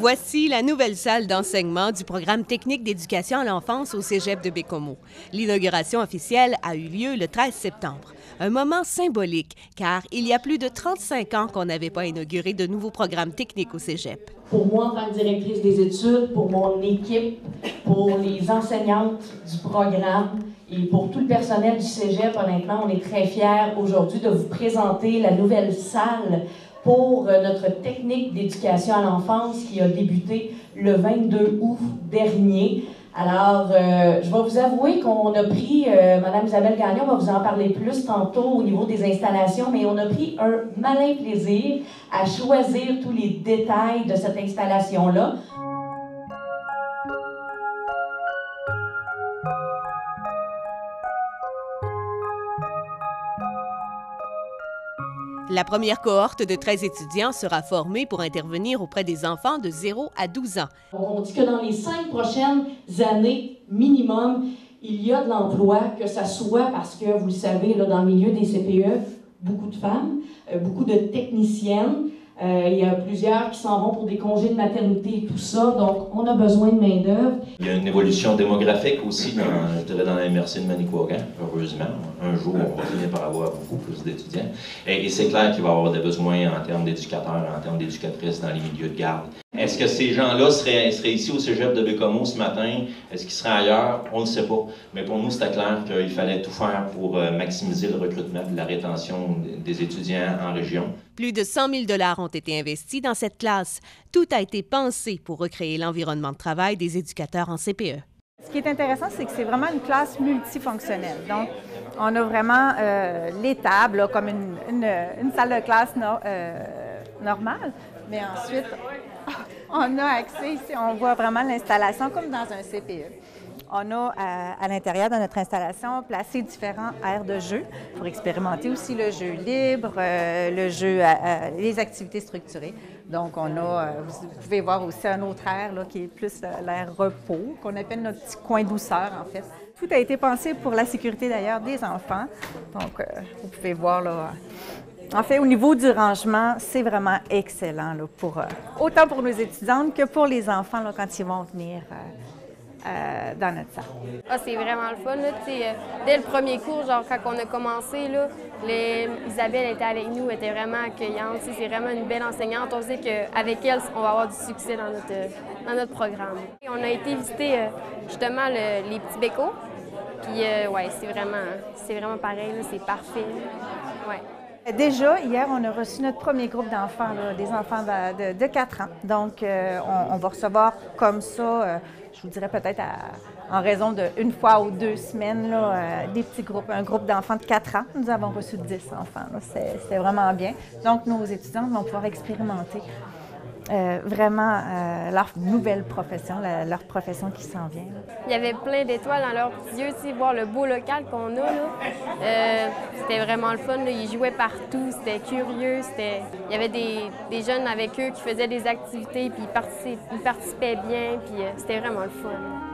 Voici la nouvelle salle d'enseignement du programme technique d'éducation à l'enfance au Cégep de Baie-Comeau. L'inauguration officielle a eu lieu le 13 septembre. Un moment symbolique, car il y a plus de 35 ans qu'on n'avait pas inauguré de nouveaux programmes techniques au Cégep. Pour moi, en tant que directrice des études, pour mon équipe, pour les enseignantes du programme et pour tout le personnel du Cégep, honnêtement, on est très fiers aujourd'hui de vous présenter la nouvelle salle pour notre technique d'éducation à l'enfance qui a débuté le 22 août dernier. Alors, je vais vous avouer qu'on a pris, Mme Isabelle Gagnon va vous en parler plus tantôt au niveau des installations, mais on a pris un malin plaisir à choisir tous les détails de cette installation-là. La première cohorte de 13 étudiants sera formée pour intervenir auprès des enfants de 0 à 12 ans. On dit que dans les 5 prochaines années minimum, il y a de l'emploi, que ce soit parce que, vous le savez, là, dans le milieu des CPE, beaucoup de femmes, beaucoup de techniciennes. Il y a plusieurs qui s'en vont pour des congés de maternité et tout ça, donc on a besoin de main-d'œuvre. Il y a une évolution démographique aussi dans la MRC de Manicouagan, heureusement. Un jour, on va finir par avoir beaucoup plus d'étudiants. Et c'est clair qu'il va y avoir des besoins en termes d'éducateurs, en termes d'éducatrices dans les milieux de garde. Est-ce que ces gens-là seraient ici au Cégep de Baie-Comeau ce matin? Est-ce qu'ils seraient ailleurs? On ne sait pas. Mais pour nous, c'était clair qu'il fallait tout faire pour maximiser le recrutement et la rétention des étudiants en région. Plus de 100 000 $ ont été investis dans cette classe. Tout a été pensé pour recréer l'environnement de travail des éducateurs en CPE. Ce qui est intéressant, c'est que c'est vraiment une classe multifonctionnelle. Donc, on a vraiment les tables là, comme une salle de classe normale, mais ensuite, on a accès ici, on voit vraiment l'installation comme dans un CPE. On a à l'intérieur de notre installation placé différents aires de jeu pour expérimenter aussi le jeu libre, le jeu, les activités structurées. Donc, on a, vous pouvez voir aussi un autre aire là, qui est plus l'aire repos, qu'on appelle notre petit coin douceur en fait. Tout a été pensé pour la sécurité d'ailleurs des enfants. Donc, vous pouvez voir là. En fait, au niveau du rangement, c'est vraiment excellent là, autant pour nos étudiantes que pour les enfants là, quand ils vont venir dans notre salle. Ah, c'est vraiment le fun. Là, dès le premier cours, genre quand on a commencé, là, Isabelle était avec nous, était vraiment accueillante. C'est vraiment une belle enseignante. On sait qu'avec elle, on va avoir du succès dans notre programme. Et on a été visiter justement les petits bécots. Puis, ouais, c'est vraiment pareil, c'est parfait. Ouais. Déjà, hier, on a reçu notre premier groupe d'enfants, des enfants de 4 ans. Donc, on va recevoir comme ça, je vous dirais peut-être en raison d'une fois ou 2 semaines, là, des petits groupes, un groupe d'enfants de 4 ans. Nous avons reçu 10 enfants. C'est vraiment bien. Donc, nos étudiants vont pouvoir expérimenter vraiment leur nouvelle profession, leur profession qui s'en vient. Là. Il y avait plein d'étoiles dans leurs petits yeux, voir le beau local qu'on a. C'était vraiment le fun. Là. Ils jouaient partout, c'était curieux. Il y avait des jeunes avec eux qui faisaient des activités, puis ils participaient bien, puis c'était vraiment le fun.